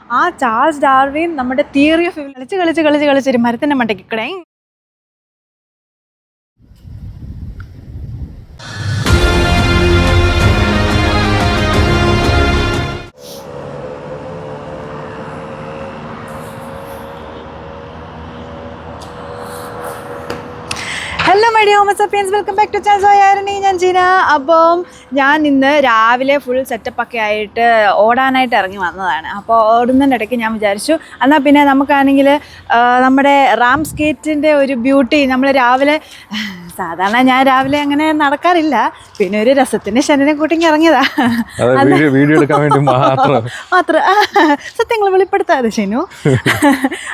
ആ Charles Darwin നമ്മുടെ theory of കളിച്ച് ഒരു മരത്തിൻ്റെ മണ്ടയ്ക്ക് കിടേ. Hello my dear homo sapiens, welcome back to ചാൻസോയാരണി. ഞാൻ ജീന. അപ്പം ഞാൻ ഇന്ന് രാവിലെ ഫുൾ സെറ്റപ്പൊക്കെ ആയിട്ട് ഓടാനായിട്ട് ഇറങ്ങി വന്നതാണ്. അപ്പോൾ ഓടുന്നതിൻ്റെ ഇടയ്ക്ക് ഞാൻ വിചാരിച്ചു എന്നാൽ പിന്നെ നമുക്കാണെങ്കിൽ നമ്മുടെ റാംസ് ഗേറ്റിൻ്റെ ഒരു ബ്യൂട്ടി നമ്മൾ രാവിലെ സാധാരണ ഞാൻ രാവിലെ അങ്ങനെ നടക്കാറില്ല, പിന്നെ ഒരു രസത്തിന് ശനിനെ കൂട്ടിങ്ങി ഇറങ്ങിയതാ വീഡിയോ എടുക്കാൻ വേണ്ടി മാത്രം സത്യങ്ങൾ വെളിപ്പെടുത്താതെ ശനു.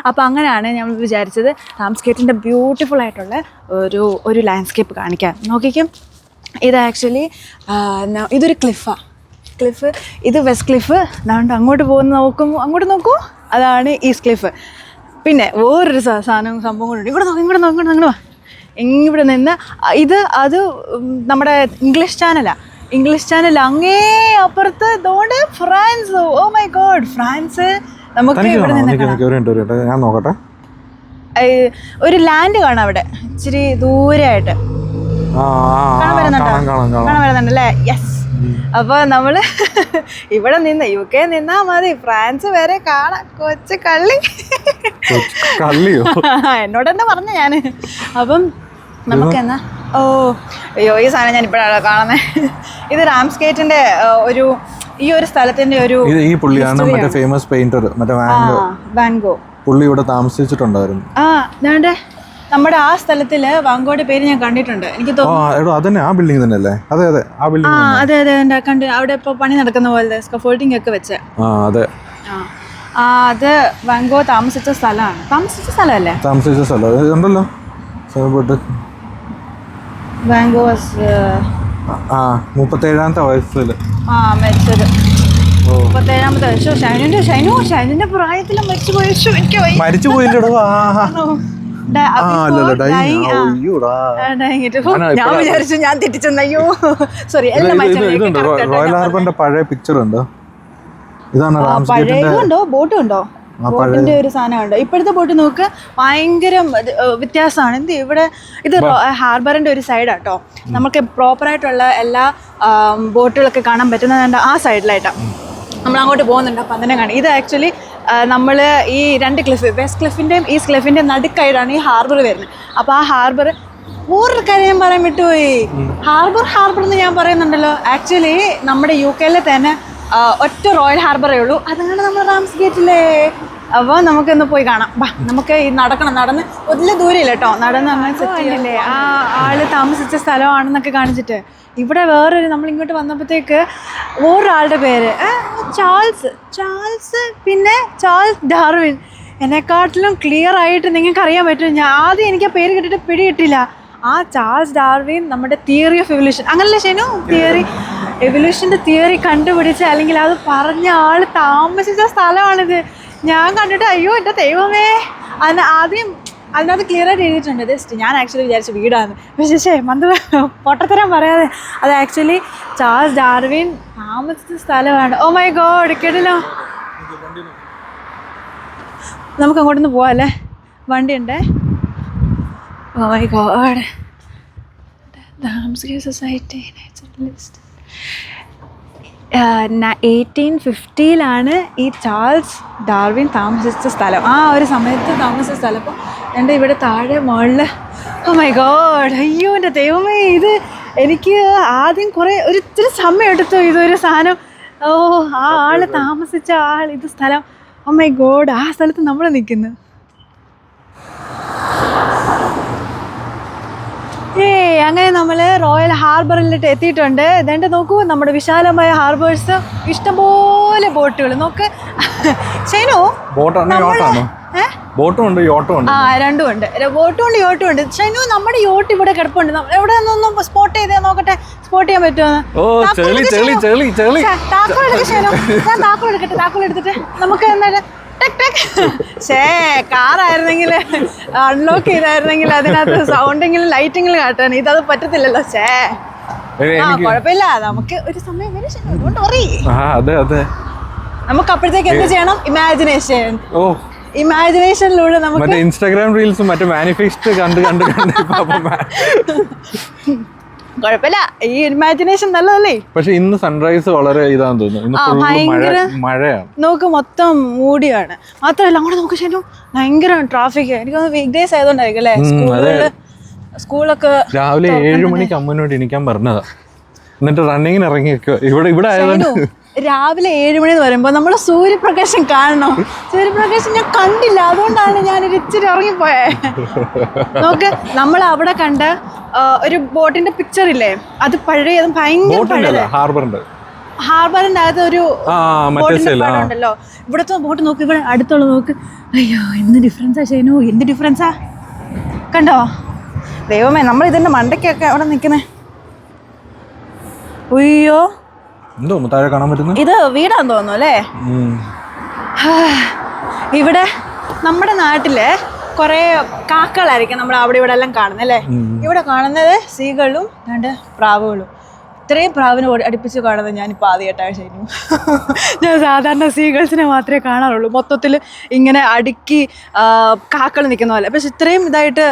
അപ്പം അങ്ങനെയാണ് ഞങ്ങൾ വിചാരിച്ചത് റാംസ് ഗേറ്റിൻ്റെ ബ്യൂട്ടിഫുൾ ആയിട്ടുള്ള ഒരു ലാൻഡ്സ്കേപ്പ് കാണിക്കാം. നോക്കിക്കും, ഇത് ആക്ച്വലി ഇതൊരു ക്ലിഫ്. ഇത് വെസ്റ്റ് ക്ലിഫ്. അതുകൊണ്ട് അങ്ങോട്ട് പോകുന്ന അങ്ങോട്ട് നോക്കൂ, അതാണ് ഈസ്റ്റ് ക്ലിഫ്. പിന്നെ വേറൊരു സംഭവം കൊണ്ടുണ്ട്. ഇങ്ങോട്ട് നോക്കൂ. ഇവിടെ നിന്ന് അത് നമ്മുടെ ഇംഗ്ലീഷ് ചാനൽ അങ്ങേ അപ്പുറത്ത് ഇതുകൊണ്ട് France. Oh my god, France. നമുക്ക് ഇവിടെ നിന്ന് ഞാൻ നോക്കട്ടെ, ഒരു ലാൻഡ് കാണാം അവിടെ ഇച്ചിരി ദൂരെയായിട്ട് കാണാൻ വരുന്നുണ്ടല്ലേ? യെസ്. അപ്പൊ നമ്മള് ഇവിടെ നിന്ന് UK നിന്നാ മതി, ഫ്രാൻസ് വരെ കാണാം. കൊച്ചു കള്ളിയോ എന്നോട് തന്നെ പറഞ്ഞു ഞാന്. അപ്പം നമുക്ക് എന്നാ അയ്യോ ഈ സാധനം ഞാൻ ഇപ്പോഴാണ് കാണുന്നത്. ഇത് റാംസ് ഗേറ്റിന്റെ ഈ ഒരു സ്ഥലത്തിന്റെ ഈ പുള്ളിയാണ് മറ്റേ ഫേമസ് പെയിന്റർ, മറ്റേ വാൻ ഗോ. പുള്ളി ഇവിടെ താമസിച്ചിട്ടുണ്ടായിരുന്നു. നമ്മുടെ ആ സ്ഥലത്തില് വാങ്കോയുടെ പേര് ഞാൻ കണ്ടിട്ടുണ്ട്. എനിക്ക് തോന്നുന്നു ആ ബിൽഡിംഗ് തന്നെയല്ലേ? അതെ കണ്ട്. അവിടെ ഇപ്പൊ പണി നടക്കുന്ന പോലെ സ്കഫോൾഡിംഗ് ഒക്കെ വെച്ച്. അത് വാങ്കോ താമസിച്ച സ്ഥലമാണ്. താമസിച്ച സ്ഥലം ഉണ്ടല്ലോ. വാങ്കോ 37ാമത്തെ വയസ്സിൽ മരിച്ചത്. 37ാമത്തെ വയസ്സോ. ഷൈനിന്റെ പ്രായത്തിൽ മരിച്ചു പോയില്ലടോ. ഞാൻ വിചാരിച്ചു ഞാൻ തെറ്റിച്ചെന്നയ്യോ, സോറി. റോയൽ ഹാർബറിന്റെ പഴയ പിക്ചർ ഉണ്ടോ? ഇതാണ് പഴയതുണ്ടോ? ബോട്ടുണ്ടോ? ബോട്ടിന്റെ ഒരു സാധനമുണ്ട്. ഇപ്പോഴത്തെ ബോട്ട് നോക്ക്, ഭയങ്കര വ്യത്യാസമാണ്. ഇവിടെ ഇത് ഹാർബറിന്റെ ഒരു സൈഡാട്ടോ. നമുക്ക് പ്രോപ്പറായിട്ടുള്ള എല്ലാ ബോട്ടുകളൊക്കെ കാണാൻ പറ്റുന്നത് ആ സൈഡിലായിട്ടാണ്. നമ്മൾ അങ്ങോട്ട് പോകുന്നുണ്ട്. അപ്പം അതിനെ കാണാം. ഇത് ആക്ച്വലി നമ്മൾ ഈ രണ്ട് ക്ലിഫ്, വെസ്റ്റ് ക്ലിഫിൻ്റെയും ഈസ്റ്റ് ക്ലിഫിൻ്റെയും നടുക്കായിട്ടാണ് ഈ ഹാർബർ വരുന്നത്. അപ്പോൾ ആ ഹാർബർ വേറൊരു കാര്യം ഞാൻ പറയാൻ വിട്ടുപോയി. ഹാർബർ എന്ന് ഞാൻ പറയുന്നുണ്ടല്ലോ, ആക്ച്വലി നമ്മുടെ UK തന്നെ ഒറ്റ റോയൽ ഹാർബറേ ഉള്ളൂ. അതാണ് നമ്മുടെ റാംസ് ഗേറ്റിലെ. അപ്പോൾ നമുക്കൊന്ന് പോയി കാണാം. നമുക്ക് ഈ നടന്ന് വലിയ ദൂരമില്ല കേട്ടോ, നടന്ന് അങ്ങനെ സെറ്റ് ചെയ്യില്ലേ. ആ ആള് താമസിച്ച സ്ഥലമാണെന്നൊക്കെ കാണിച്ചിട്ട് ഇവിടെ വേറൊരു നമ്മളിങ്ങോട്ട് വന്നപ്പോഴത്തേക്ക് വേറൊരാളുടെ പേര് ചാൾസ്, പിന്നെ ചാൾസ് ഡാർവിൻ. എന്നെക്കാട്ടിലും ക്ലിയർ ആയിട്ട് നിങ്ങൾക്ക് അറിയാൻ പറ്റും. ഞാൻ ആദ്യം എനിക്ക് ആ പേര് കേട്ടിട്ട് പിടികിട്ടില്ല. ആ ചാൾസ് ഡാർവിൻ നമ്മുടെ തിയറി ഓഫ് എവല്യൂഷൻ, അങ്ങനല്ലേ ശനു? എവല്യൂഷൻ്റെ തിയറി കണ്ടുപിടിച്ച, അല്ലെങ്കിൽ അത് പറഞ്ഞ ആൾ താമസിച്ച സ്ഥലമാണിത്. ഞാൻ കണ്ടിട്ട് അയ്യോ എൻ്റെ ദൈവമേ. ആദ്യം അതിനകത്ത് ക്ലിയർ ആയിട്ട് എഴുതിയിട്ടുണ്ട്. ജസ്റ്റ് ഞാൻ ആക്ച്വലി വിചാരിച്ചു വീടാണ്, പക്ഷേ പൊട്ടത്തരം പറയാതെ അത് ആക്ച്വലി ചാൾസ് ഡാർവിൻ താമസിച്ച സ്ഥലമാണ്. ഓ മൈ ഗോഡ്, കേട്ടില്ലോ. നമുക്ക് അങ്ങോട്ടൊന്ന് പോവാം അല്ലേ? വണ്ടിയുണ്ടേ. Oh my god. സൊസൈറ്റി 1850 ഈ ചാൾസ് ഡാർവിൻ താമസിച്ച സ്ഥലം, ആ ഒരു സമയത്ത് താമസിച്ച സ്ഥലം. അപ്പോൾ എൻ്റെ ഇവിടെ താഴെ മുകളിൽ. ഓ മൈ ഗോഡ്, അയ്യോ എൻ്റെ ദൈവമേ. ഇത് എനിക്ക് ആദ്യം ഒരിത്തിരി സമയം എടുത്തു ഇതൊരു സാധനം. ആ ആൾ താമസിച്ച ഇത് സ്ഥലം. ഓ മൈ ഗോഡ്, ആ സ്ഥലത്ത് നമ്മൾ നിൽക്കുന്നു. അങ്ങനെ നമ്മൾ റോയൽ ഹാർബറിലിട്ട് എത്തിയിട്ടുണ്ട്. ഇതെൻ്റെ നോക്കൂ, നമ്മുടെ വിശാലമായ ഹാർബേഴ്സ്, ഇഷ്ടംപോലെ ബോട്ടുകൾ. നോക്ക് ശൈനു, ബോട്ടും ഉണ്ട് യോട്ടും ഉണ്ട്. രണ്ടും ഉണ്ട്, ബോട്ടും ഉണ്ട് യോട്ടും ഉണ്ട്. ശൈനു, നമ്മുടെ യോട്ട് ഇവിടെ കിടപ്പുണ്ട്. എവിടെ നിന്നൊന്നും സ്പോട്ട് ചെയ്തേ നോക്കട്ടെ, സ്പോട്ട് ചെയ്യാൻ പറ്റുമോ? താക്കോൽ എടുക്കട്ടെ ശൈനു, ഞാൻ താക്കോൽ എടുത്തിട്ട് നമുക്ക് എന്നിട്ട് കാറായിരുന്നെങ്കിൽ അൺലോക്ക് ചെയ്തായിരുന്നെങ്കിൽ അതിനകത്ത് സൗണ്ടെങ്കിലും ലൈറ്റെങ്കിലും കാട്ടാണ്. ഇതത് പറ്റത്തില്ലല്ലോ. കുഴപ്പമില്ല, നമുക്ക് ഒരു സമയം വരും. നമുക്ക് അപ്പോഴത്തേക്ക് എന്ത് ചെയ്യണം? ഇമാജിനേഷൻ. ഓ, ഇമാജിനേഷനിലൂടെ നമുക്ക് മറ്റേ ഇൻസ്റ്റാഗ്രാം റീൽസും മറ്റേ മാനിഫെസ്റ്റ് കണ്ട് കുഴപ്പമില്ല, ഈ ഇമാജിനേഷൻ നല്ലതല്ലേ. പക്ഷെ ഇന്ന് സൺറൈസ് വളരെ ഇതാന്ന് തോന്നുന്നു. മഴയാണ്, നോക്ക് മൊത്തം മൂടിയാണ്. മാത്രമല്ല അങ്ങോട്ട് നോക്ക് ശരി, ഭയങ്കര ട്രാഫിക്. എനിക്ക് വീക്ക് ഡേയ്സ് ആയതുകൊണ്ടായിരിക്കും അല്ലേ. സ്കൂളൊക്കെ രാവിലെ 7 മണിക്ക് അമ്മനോട് എണീക്കാൻ പറഞ്ഞതാ, എന്നിട്ട് റണ്ണിങ്ങിന് ഇറങ്ങിയൊക്കെ ഇവിടെ ആയതുകൊണ്ട്. രാവിലെ 7 മണി എന്ന് പറയുമ്പോൾ നമ്മൾ സൂര്യപ്രകാശം കാണണം. സൂര്യപ്രകാശം ഞാൻ കണ്ടില്ല, അതുകൊണ്ടാണ് ഞാനൊരു ഇച്ചിരി ഇറങ്ങിപ്പോയേ. നോക്ക്, നമ്മൾ അവിടെ കണ്ട ഒരു ബോട്ടിന്റെ പിക്ചർ ഇല്ലേ, അത് പഴയ ഭയങ്കര ഹാർബറിന്റെ അകത്ത് ഒരു ബോട്ടിന്റെ പടം ഉണ്ടല്ലോ. ഇവിടുത്തെ ബോട്ട് നോക്ക്, ഇവിടെ അടുത്തുള്ള നോക്ക്. അയ്യോ എന്ത് ഡിഫറൻസാ ഷൈനു, എന്ത് ഡിഫറൻസാ കണ്ടോ. ദൈവമേ, നമ്മൾ ഇതിന്റെ മണ്ടയ്ക്കൊക്കെ അവിടെ നിൽക്കുന്നേ. അയ്യോ താഴെ കാണാൻ പറ്റുന്നു. ഇത് വീടാന്ന് തോന്നുന്നു അല്ലേ. ഇവിടെ നമ്മുടെ നാട്ടിലെ കുറെ കാക്കകളായിരിക്കും നമ്മൾ അവിടെ ഇവിടെ എല്ലാം കാണുന്നത് അല്ലേ. ഇവിടെ കാണുന്നത് സീകളും രണ്ട് പ്രാവുകളും. ഇത്രയും പ്രാവിനെ അടുപ്പിച്ച് കാണുന്നത് ഞാനിപ്പോൾ ആദ്യമായിട്ടാണ് ശരിക്കും. ഞാൻ സാധാരണ സീഗൾസിനെ മാത്രമേ കാണാറുള്ളൂ, മൊത്തത്തിൽ ഇങ്ങനെ അടുക്കി കാക്കൾ നിൽക്കുന്ന പോലെ. പക്ഷെ ഇത്രയും ഇതായിട്ട്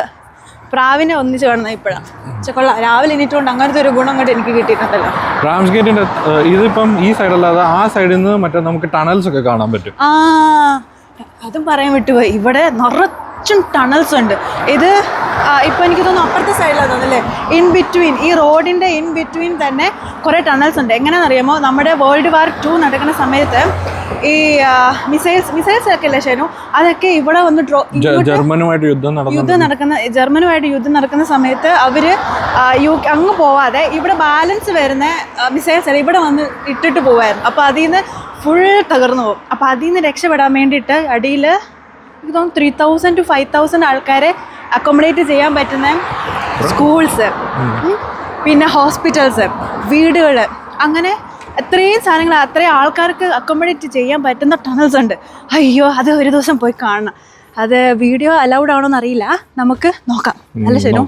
പ്രാവിനെ ഒന്നിച്ച് കാണുന്നത് ഇപ്പോഴാണ്. കൊള്ളാം, രാവിലെ എണീറ്റുകൊണ്ട് അങ്ങനത്തെ ഒരു ഗുണം കൊണ്ട് എനിക്ക് കിട്ടിയിട്ടുണ്ടല്ലോ. റാംസ് ഗേറ്റിന്റെ ഇതിപ്പം ഈ സൈഡല്ലാതെ ആ സൈഡിൽ നിന്ന് മറ്റേ നമുക്ക് ടണൽസ് ഒക്കെ കാണാൻ പറ്റും. അതും പറയാൻ വിട്ടുപോയി, ഇവിടെ നിറച്ചും ടണൽസ് ഉണ്ട്. ഇത് ഇപ്പം എനിക്ക് തോന്നുന്നു അപ്പുറത്തെ സൈഡിലാണ് തോന്നുന്നല്ലേ, ഇൻ ബിറ്റ്വീൻ ഈ റോഡിൻ്റെ ഇൻ ബിറ്റ്വീൻ തന്നെ കുറേ ടണൽസ് ഉണ്ട്. എങ്ങനെയാണെന്നറിയാമോ, നമ്മുടെ വേൾഡ് വാർ 2 നടക്കുന്ന സമയത്ത് ഈ മിസൈൽസ് ഒക്കെ അല്ലേ ഷേനു, അതൊക്കെ ഇവിടെ വന്ന് ജർമ്മനുമായിട്ട് യുദ്ധം നടക്കുന്ന സമയത്ത് അവര് അങ്ങ് പോവാതെ ഇവിടെ ബാലൻസ് വരുന്ന മിസൈൽസ് ഇവിടെ വന്ന് ഇട്ടിട്ട് പോവായിരുന്നു. അപ്പോൾ അതിൽ നിന്ന് ഫുൾ തകർന്നു പോകും. അപ്പോൾ അതിൽ നിന്ന് രക്ഷപ്പെടാൻ വേണ്ടിയിട്ട് അടിയിൽ എനിക്ക് തോന്നുന്നു 3000 to 5000 ആൾക്കാരെ അക്കോമഡേറ്റ് ചെയ്യാൻ പറ്റുന്ന സ്കൂൾസ്, പിന്നെ ഹോസ്പിറ്റൽസ്, വീടുകൾ, അങ്ങനെ അത്രയും സാധനങ്ങൾ, അത്രയും ആൾക്കാർക്ക് അക്കോമഡേറ്റ് ചെയ്യാൻ പറ്റുന്ന ടണൽസ് ഉണ്ട്. അയ്യോ, അത് ഒരു ദിവസം പോയി കാണണം. അത് വീഡിയോ അലൗഡ് ആണോന്ന് അറിയില്ല, നമുക്ക് നോക്കാം അല്ല ശരി.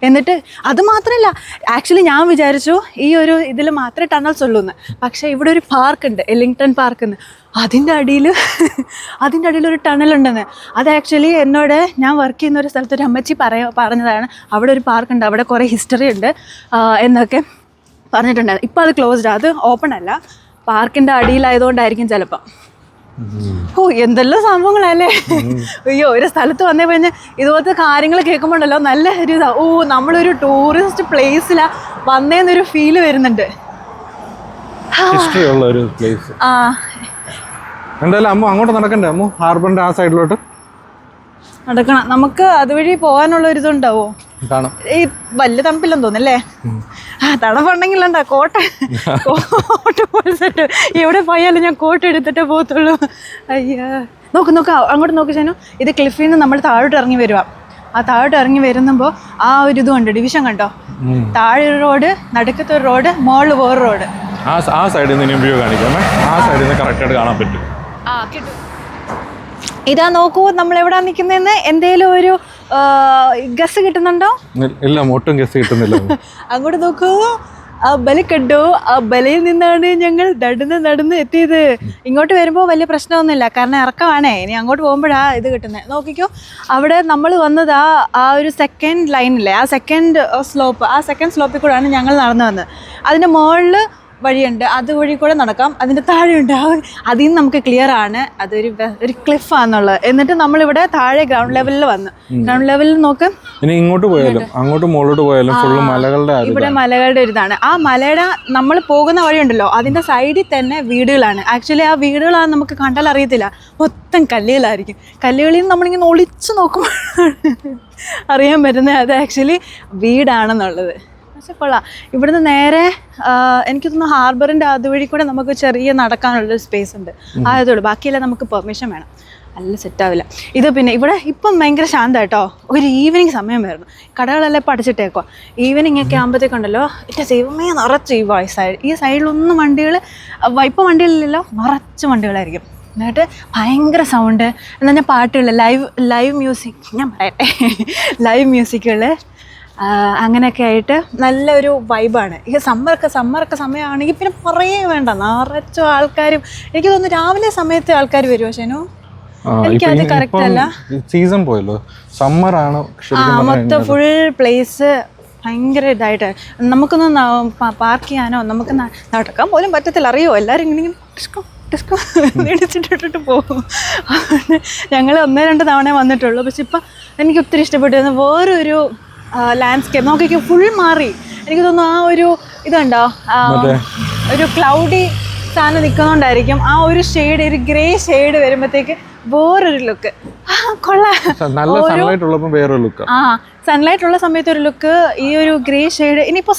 എന്നിട്ട് അത് മാത്രമല്ല, ആക്ച്വലി ഞാൻ വിചാരിച്ചു ഈ ഒരു ഇതിൽ മാത്രമേ ടണൽസ് ഉള്ളൂ എന്ന്. പക്ഷേ ഇവിടെ ഒരു പാർക്ക് ഉണ്ട്, എല്ലിങ്ടൺ പാർക്ക് എന്ന്. അതിൻ്റെ അടിയിൽ ഒരു ടണലുണ്ടെന്ന്. അത് ആക്ച്വലി എന്നോട് ഞാൻ വർക്ക് ചെയ്യുന്ന ഒരു സ്ഥലത്ത് ഒരു അമ്മച്ചി പറഞ്ഞതാണ്, അവിടെ ഒരു പാർക്കുണ്ട്, അവിടെ കുറേ ഹിസ്റ്ററി ഉണ്ട് എന്നൊക്കെ പറഞ്ഞിട്ടുണ്ടായിരുന്നു. ഇപ്പോൾ അത് ക്ലോസ്ഡ്, അത് ഓപ്പൺ അല്ല. പാർക്കിൻ്റെ അടിയിലായതുകൊണ്ടായിരിക്കും ചിലപ്പം. എന്തെല്ലാം സംഭവങ്ങളല്ലേ. അയ്യോ, ഒരു സ്ഥലത്ത് വന്നേ കഴിഞ്ഞാൽ ഇതുപോലത്തെ കാര്യങ്ങൾ കേൾക്കുമ്പോണ്ടല്ലോ നല്ല ഒരു നമ്മളൊരു ടൂറിസ്റ്റ് പ്ലേസിലാണ് വന്നേന്നൊരു ഫീല് വരുന്നുണ്ട്. എന്തായാലും അമ്മ അങ്ങോട്ട് നടക്കണ്ടേ, അമ്മ ഹാർബറിന്റെ ആ സൈഡിലോട്ട് നടക്കണം. നമുക്ക് അതുവഴി പോകാനുള്ള ഒരു ഇതുണ്ടാവോ? ഈ വലിയ തണുപ്പില്ലെന്ന് തോന്നല്ലേ. തണുപ്പുണ്ടെങ്കിലുണ്ടാ കോട്ട പോലെ സെറ്റ്. എവിടെ പോയാലും ഞാൻ കോട്ട് എടുത്തിട്ടേ പോകത്തുള്ളൂ. അയ്യാ, നോക്ക് അങ്ങോട്ട് നോക്ക് ശനു. ഇത് ക്ലിഫിൽ നിന്ന് നമ്മൾ താഴോട്ട് ഇറങ്ങി വരുക. ആ താഴോട്ട് ഇറങ്ങി വരുമ്പോൾ ആ ഒരു ഇത് കണ്ടോ, ഡിവിഷൻ കണ്ടോ? താഴെ ഒരു റോഡ്, നടുക്കത്തെ ഒരു റോഡ്, മുകളിൽ വേറെ റോഡ്. ആ സൈഡിൽ നിന്ന് വ്യൂ കാണിക്കാമേ. ആ സൈഡിൽ നിന്ന് കറക്റ്റായിട്ട് കാണാൻ പറ്റും. കിട്ടും. ഇതാ നോക്കൂ, നമ്മൾ എവിടാ നിൽക്കുന്നതെന്ന് എന്തേലും ഒരു ഗസ് കിട്ടുന്നുണ്ടോ? ഇല്ല, ഒട്ടും ഗസ് കിട്ടുന്നില്ല. അങ്ങോട്ട് നോക്കൂ, ആ ബല കണ്ടോ? ആ ബലയിൽ നിന്നാണ് ഞങ്ങൾ നടന്ന് എത്തിയത്. ഇങ്ങോട്ട് വരുമ്പോൾ വലിയ പ്രശ്നമൊന്നുമില്ല, കാരണം ഇറക്കമാണേ. ഇനി അങ്ങോട്ട് പോകുമ്പോഴാ ഇത് കിട്ടുന്നത്. നോക്കിക്കോ, അവിടെ നമ്മൾ വന്നത് ആ ഒരു സെക്കൻഡ് ലൈനില്ലേ, ആ സെക്കൻഡ് സ്ലോപ്പിൽ കൂടെയാണ് ഞങ്ങൾ നടന്നു വന്നത്. അതിൻ്റെ മുകളിൽ വഴിയുണ്ട്, അതുവഴി കൂടെ നടക്കാം. അതിൻ്റെ താഴെയുണ്ട്, അതിൽ നിന്ന് നമുക്ക് ക്ലിയർ ആണ് അതൊരു ക്ലിഫാന്നുള്ളത്. എന്നിട്ട് നമ്മളിവിടെ താഴെ ഗ്രൗണ്ട് ലെവലിൽ വന്ന്, ഗ്രൗണ്ട് ലെവലിൽ നോക്ക്. ഇനി ഇങ്ങോട്ട് പോയാലും അങ്ങോട്ട് മുകളിലോട്ട് പോയാലും ഇവിടെ മലകളുടെ ഒരു ഇതാണ്. ആ മലയുടെ നമ്മൾ പോകുന്ന വഴിയുണ്ടല്ലോ, അതിൻ്റെ സൈഡിൽ തന്നെ വീടുകളാണ്. ആക്ച്വലി ആ വീടുകളാണ് നമുക്ക് കണ്ടാൽ അറിയത്തില്ല, മൊത്തം കല്ലുകളായിരിക്കും. കല്ലുകളിൽ നിന്ന് നമ്മളിങ്ങനെ ഒളിച്ചു നോക്കുമ്പോൾ അറിയാൻ പറ്റുന്നത് അത് ആക്ച്വലി വീടാണെന്നുള്ളത്. പക്ഷെ കൊള്ളാം. ഇവിടുന്ന് നേരെ എനിക്ക് തോന്നുന്നു ഹാർബറിൻ്റെ അതുവഴി കൂടെ നമുക്ക് ചെറിയ നടക്കാനുള്ളൊരു സ്പേസ് ഉണ്ട്, ആയതുള്ളൂ. ബാക്കിയെല്ലാം നമുക്ക് പെർമിഷൻ വേണം, നല്ല സെറ്റാവില്ല ഇത്. പിന്നെ ഇവിടെ ഇപ്പം ഭയങ്കര ശാന്തം കേട്ടോ. ഒരു ഈവനിങ് സമയം വരുന്നു, കടകളെല്ലാം ഇപ്പം അടച്ചിട്ടേക്കോ. ഈവനിങ് ഒക്കെ ആകുമ്പോഴത്തേക്കുണ്ടല്ലോ എൻ്റെ ദൈവമേ നിറച്ച് ഈ സൈഡിലൊന്നും വണ്ടികൾ, ഇപ്പം വണ്ടികളിലല്ലോ, നിറച്ച് വണ്ടികളായിരിക്കും. എന്നിട്ട് ഭയങ്കര സൗണ്ട് എന്ന് പറഞ്ഞാൽ പാട്ടുകൾ, ലൈവ് മ്യൂസിക്. ഞാൻ പറയട്ടെ, ലൈവ് മ്യൂസിക്കുകൾ അങ്ങനെയൊക്കെ ആയിട്ട് നല്ലൊരു വൈബാണ്. ഈ സമ്മറൊക്കെ സമയമാണെങ്കിൽ പിന്നെ പറയേ വേണ്ട, നിറച്ചും ആൾക്കാരും. എനിക്ക് തോന്നുന്നു രാവിലെ സമയത്ത് ആൾക്കാർ വരുമോ ശനു? എനിക്കത് കറക്റ്റ് അല്ല, സീസൺ പോയല്ലോ, സമ്മർ ആണ് മൊത്തം ഫുൾ പ്ലേസ് ഭയങ്കര ഇതായിട്ട്. നമുക്കൊന്ന് പാർക്ക് ചെയ്യാനോ നമുക്ക് നടക്കാൻ പോലും പറ്റത്തില്ല, അറിയോ? എല്ലാവരും ഇങ്ങനെ ഡിസ്കോ മേടിച്ചിട്ടിട്ട് പോകും. ഞങ്ങൾ 1-2 തവണ വന്നിട്ടുള്ളൂ. പക്ഷെ ഇപ്പം എനിക്ക് ഒത്തിരി ഇഷ്ടപ്പെട്ടിരുന്നു. വേറൊരു ലാൻഡ്സ്കേപ്പ് നോക്കിക്കോ, ഫുൾ മാറി. എനിക്ക് തോന്നുന്നു ആ ഒരു ഇതുണ്ടോ, ഒരു ക്ലൗഡി സാധനം നിൽക്കുന്നതുകൊണ്ടായിരിക്കും ആ ഒരു ഷെയ്ഡ്, ഒരു ഗ്രേ ഷെയ്ഡ് വരുമ്പോഴത്തേക്ക് വേറൊരു ലുക്ക്. കൊള്ളാം. സൺലൈറ്റ് ഉള്ള സമയത്ത് ഒരു ലുക്ക്, ഈ ഒരു ഗ്രേ ഷെയ്ഡ്. ഇനിയിപ്പോൾ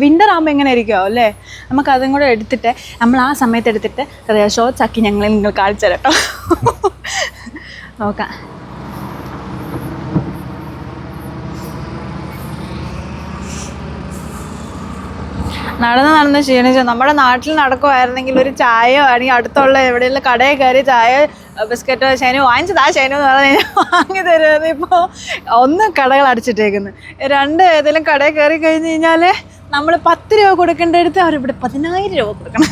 വിൻ്റർ ആകുമ്പോൾ എങ്ങനെ ആയിരിക്കുമോ അല്ലേ? നമുക്ക് അതും കൂടെ എടുത്തിട്ട് നമ്മൾ ആ സമയത്ത് എടുത്തിട്ട് ഷോർട്സ് ആക്കി നിങ്ങൾ കാണിച്ചു തരാം കേട്ടോ. നോക്കാം. നടന്ന് ക്ഷീണിച്ചു. നമ്മുടെ നാട്ടിൽ നടക്കുമായിരുന്നെങ്കിൽ ഒരു ചായയോ അല്ലെങ്കിൽ അടുത്തുള്ള എവിടെയുള്ള കടയിൽ കയറി ചായ ബിസ്ക്കറ്റോ ശനു വാങ്ങിച്ചതാ ശനു എന്ന് പറഞ്ഞു കഴിഞ്ഞാൽ വാങ്ങി തരുന്നത്. ഇപ്പോൾ 1 കടകൾ അടച്ചിട്ടേക്കുന്നു, 2 ഏതെങ്കിലും കടയിൽ കയറി കഴിഞ്ഞ് കഴിഞ്ഞാൽ നമ്മൾ 10 രൂപ കൊടുക്കേണ്ടടുത്ത് അവരിവിടെ 10,000 രൂപ കൊടുക്കണം.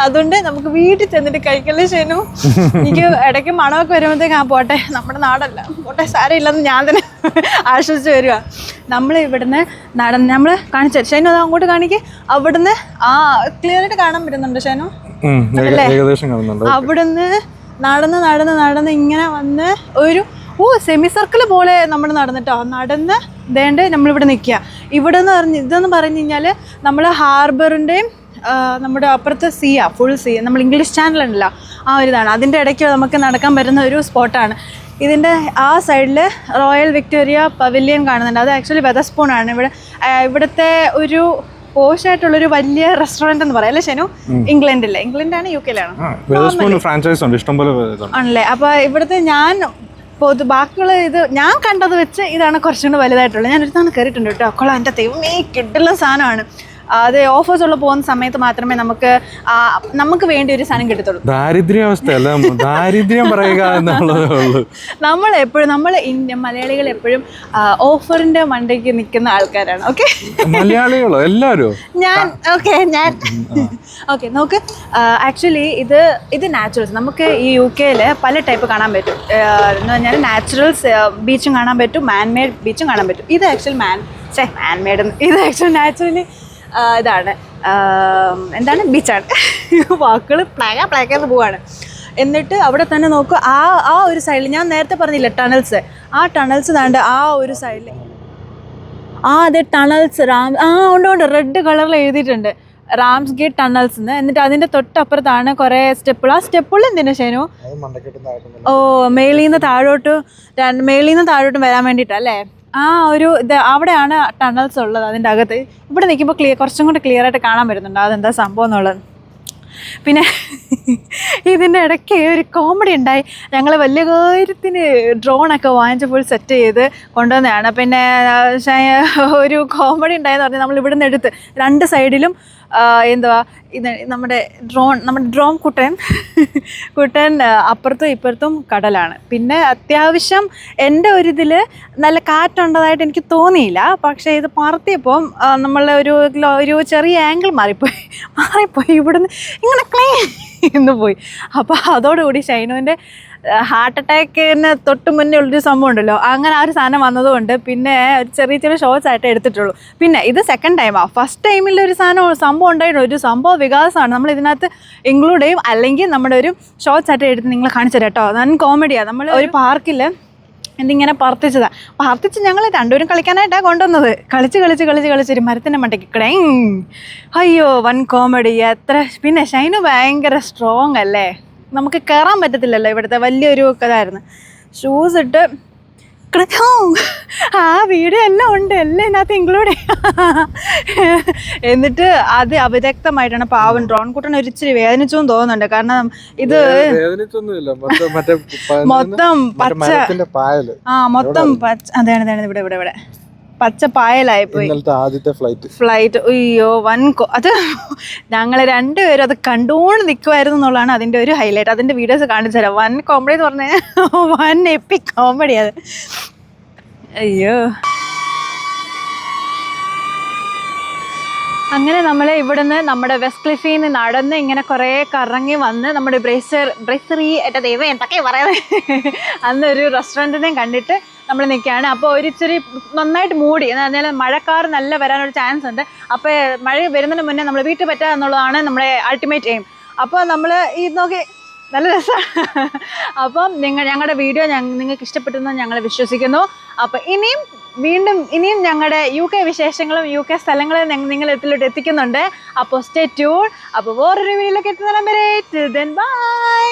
അതുകൊണ്ട് നമുക്ക് വീട്ടിൽ ചെന്നിട്ട് കഴിക്കല്ലേ ശനു? എനിക്ക് ഇടയ്ക്ക് മണമൊക്കെ വരുമ്പോഴത്തേക്ക് പോട്ടെ, നമ്മുടെ നാടല്ല, പോട്ടെ സാരമില്ലെന്ന് ഞാൻ തന്നെ ആശ്വസിച്ച് വരിക. നമ്മൾ ഇവിടുന്ന് നമ്മൾ കാണിച്ചു ശനു, അത് അങ്ങോട്ട് കാണിക്ക്. അവിടുന്ന് ക്ലിയർ ആയിട്ട് കാണാൻ പറ്റുന്നുണ്ട് ശനു അല്ലേ? അവിടുന്ന് നടന്ന് ഇങ്ങനെ വന്ന് ഒരു സെമി സർക്കിൾ പോലെ നമ്മൾ നടന്നിട്ടോ, നടന്ന് ദേണ്ട് നമ്മളിവിടെ നിൽക്കുക. ഇവിടെ നിന്ന് ഇതെന്ന് പറഞ്ഞു കഴിഞ്ഞാൽ നമ്മൾ ഹാർബറിൻ്റെയും നമ്മുടെ അപ്പുറത്തെ ഫുൾ സീ, നമ്മൾ ഇംഗ്ലീഷ് ചാനൽ ഉണ്ടല്ലോ ആ ഒരു ഇതാണ്. അതിൻ്റെ ഇടയ്ക്ക് നമുക്ക് നടക്കാൻ പറ്റുന്ന ഒരു സ്പോട്ടാണ്. ഇതിൻ്റെ ആ സൈഡിൽ റോയൽ വിക്ടോറിയ പവലിയൻ കാണുന്നുണ്ട്. അത് ആക്ച്വലി വെതർസ്പൂണാണ്. ഇവിടുത്തെ ഒരു പോഷായിട്ടുള്ളൊരു വലിയ റെസ്റ്റോറൻറ്റ് എന്ന് പറയാം അല്ലേ ശനു? ഇംഗ്ലണ്ടാണ് UK-ലാണ് ആണല്ലേ? അപ്പോൾ ഇവിടുത്തെ ബാക്കിയുള്ള ഇത് ഞാൻ കണ്ടത് വെച്ച് ഇതാണ് കുറച്ചുകൂടി വലുതായിട്ടുള്ളത്. ഞാൻ ഒരു തവണ കയറിയിട്ടുണ്ട് കേട്ടോ. കൊള്ളാം, എൻ്റെ ദൈവമേ കിട്ടുള്ള സാധനമാണ്. അത് ഓഫേഴ്സ് ഉള്ള പോകുന്ന സമയത്ത് മാത്രമേ നമുക്ക് വേണ്ടി ഒരു സാധനം കിട്ടത്തുള്ളൂ. ദാരിദ്ര്യം പറയുക എന്നുള്ളതേ ഉള്ളൂ. നമ്മൾ മലയാളികൾ എപ്പോഴും ഓഫറിന്റെ മണ്ടയ്ക്ക് നിൽക്കുന്ന ആൾക്കാരാണ്. ഓക്കെ, മലയാളികളോ എല്ലാവരും? ഞാൻ ഓക്കെ നോക്ക്. ആക്ച്വലി ഇത് നാച്ചുറൽസ്. നമുക്ക് ഈ UK-ൽ പല ടൈപ്പ് കാണാൻ പറ്റും. എന്ന് പറഞ്ഞാൽ നാച്ചുറൽസ് ബീച്ചും കാണാൻ പറ്റും, മാൻമെയ്ഡ് ബീച്ചും കാണാൻ പറ്റും. ഇത് ആക്ച്വലി മാൻമെയ്ഡ്, ഇത് ആക്ച്വലി നാച്ചുറലി ഇതാണ്, എന്താണ്, ബീച്ചാണ്. വാക്കുകൾ പ്ലാക്കാന്ന് പോവാണ്. എന്നിട്ട് അവിടെ തന്നെ നോക്കുക, ആ ഒരു സൈഡിൽ ഞാൻ നേരത്തെ പറഞ്ഞില്ല ടണൽസ്, ആ ടണൽസ് താണ്ട് ആ ഒരു സൈഡിൽ അതെ ടണൽസ് ഉണ്ട് റെഡ് കളറിൽ എഴുതിയിട്ടുണ്ട് റാംസ് ഗേറ്റ് ടണൽസ് എന്ന്. എന്നിട്ട് അതിൻ്റെ തൊട്ടപ്പുറത്താണ് കുറേ സ്റ്റെപ്പുകൾ. ആ സ്റ്റെപ്പുകൾ എന്തിനാ ശനു? മേളിൽ നിന്ന് താഴോട്ടും വരാൻ വേണ്ടിയിട്ടല്ലേ? ആ ഒരു അവിടെയാണ് ടണൽസ് ഉള്ളത് അതിൻ്റെ അകത്ത്. ഇവിടെ നിൽക്കുമ്പോൾ കുറച്ചും കൂടെ ക്ലിയർ ആയിട്ട് കാണാൻ പറ്റുന്നുണ്ട് അതെന്താ സംഭവം എന്നുള്ളത്. പിന്നെ ഇതിൻ്റെ ഇടയ്ക്ക് ഒരു കോമഡി ഉണ്ടായി. ഞങ്ങൾ വലിയ കാര്യത്തിന് ഡ്രോണൊക്കെ വാങ്ങിച്ച് ഫുൾ സെറ്റ് ചെയ്ത് കൊണ്ടുവന്നതാണ്. പിന്നെ ഒരു കോമഡി ഉണ്ടായെന്ന് പറഞ്ഞാൽ നമ്മൾ ഇവിടുന്ന് എടുത്ത് 2 സൈഡിലും ഇത് നമ്മുടെ ഡ്രോൺ കുട്ടൻ അപ്പുറത്തും ഇപ്പുറത്തും കടലാണ്. പിന്നെ അത്യാവശ്യം എൻ്റെ ഇതിൽ നല്ല കാറ്റുണ്ടതായിട്ട് എനിക്ക് തോന്നിയില്ല. പക്ഷേ ഇത് പറത്തിയപ്പം നമ്മൾ ഒരു ചെറിയ ആംഗിൾ മാറിപ്പോയി ഇവിടുന്ന് ഇങ്ങനെ എന്ന് പോയി. അപ്പോൾ അതോടുകൂടി ഷൈനുവിൻ്റെ ഹാർട്ട് അറ്റാക്കിന് തൊട്ട് മുന്നേ ഉള്ളൊരു സംഭവം ഉണ്ടല്ലോ, അങ്ങനെ ആ ഒരു സാധനം വന്നതുകൊണ്ട് പിന്നെ ചെറിയ ഷോർട്സ് ആയിട്ട് എടുത്തിട്ടുള്ളൂ. പിന്നെ ഇത് സെക്കൻഡ് ടൈമാണ്. ഫസ്റ്റ് ടൈമിൽ ഒരു സംഭവം ഉണ്ടായിരുന്നു, ഒരു സംഭവ വികാസമാണ് നമ്മൾ ഇതിനകത്ത് ഇൻക്ലൂഡ് ചെയ്യും, അല്ലെങ്കിൽ നമ്മുടെ ഒരു ഷോർട്സ് ആയിട്ട് എടുത്ത് നിങ്ങളെ കാണിച്ചു തരാം കേട്ടോ. നല്ല കോമഡിയാണ്. നമ്മൾ ഒരു പാർക്കിൽ എന്തിങ്ങനെ പറത്തിച്ച് ഞങ്ങൾ 2 പേരും കളിക്കാനായിട്ടാണ് കൊണ്ടുവന്നത്. കളിച്ച് മരത്തിൻ്റെ മണ്ടയ്ക്ക് കിടേ. അയ്യോ, വൻ കോമഡി. പിന്നെ ഷൈനു ഭയങ്കര സ്ട്രോങ് അല്ലേ, നമുക്ക് കയറാൻ പറ്റത്തില്ലല്ലോ. ഇവിടുത്തെ വലിയൊരു ഇതായിരുന്നു. ഷൂസ് ഇട്ട് ആ വീഡിയോ എല്ലാം ഉണ്ട്, എല്ലാം ഇതിനകത്ത് ഇൻക്ലൂഡ് എന്നിട്ട് അത് അവിദഗ്ധമായിട്ടാണ് പാവം ഡ്രോൺ കുട്ടൻ ഒരിച്ചിരി വേദനിച്ചെന്ന് തോന്നുന്നുണ്ട്. കാരണം ഇത് മൊത്തം പച്ച അതാണ് ഇവിടെ പച്ച പായലായിപ്പോയി ആദ്യത്തെ ഫ്ലൈറ്റ്. അയ്യോ അത് ഞങ്ങൾ 2 പേരും അത് കണ്ടുകൊണ്ട് നിൽക്കുമായിരുന്നു എന്നുള്ളതാണ് അതിൻ്റെ ഒരു ഹൈലൈറ്റ്. അതിൻ്റെ വീഡിയോസ് കാണിച്ചു തരാം. വൻ കോമഡി എന്ന് പറഞ്ഞാൽ വൻ എപ്പിക് കോമഡി അത്. അയ്യോ, അങ്ങനെ നമ്മൾ ഇവിടുന്ന് നമ്മുടെ വെസ്റ്റ് ക്ലിഫിൽ നിന്ന് നടന്ന് ഇങ്ങനെ കുറേ കറങ്ങി വന്ന് നമ്മുടെ ബ്രേസറി എൻ്റെ ദൈവം എന്തൊക്കെ പറയുന്നത് അന്നൊരു റെസ്റ്റോറൻറ്റിനെയും കണ്ടിട്ട് നമ്മൾ നിൽക്കുകയാണ്. അപ്പോൾ ഇച്ചിരി നന്നായിട്ട് മൂടി എന്ന് പറഞ്ഞാൽ മഴക്കാർ നല്ല വരാനൊരു ചാൻസ് ഉണ്ട്. അപ്പോൾ മഴ വരുന്നതിന് മുന്നേ നമ്മൾ വീട്ടിൽ പറ്റുക എന്നുള്ളതാണ് നമ്മുടെ അൾട്ടിമേറ്റ് എയിം. അപ്പോൾ നമ്മൾ ഈ നോക്കി നല്ല രസമാണ്. അപ്പം ഞങ്ങളുടെ വീഡിയോ നിങ്ങൾക്ക് ഇഷ്ടപ്പെട്ടെന്ന് ഞങ്ങൾ വിശ്വസിക്കുന്നു. അപ്പോൾ ഇനിയും ഞങ്ങളുടെ UK വിശേഷങ്ങളും UK സ്ഥലങ്ങളും നിങ്ങൾ ഇതിലോട്ട് എത്തിക്കുന്നുണ്ട്. അപ്പോൾ സ്റ്റേ ട്യൂൺ. അപ്പോൾ വേറൊരു വീഡിയോയിലൊക്കെ എത്തുന്ന ബൈ.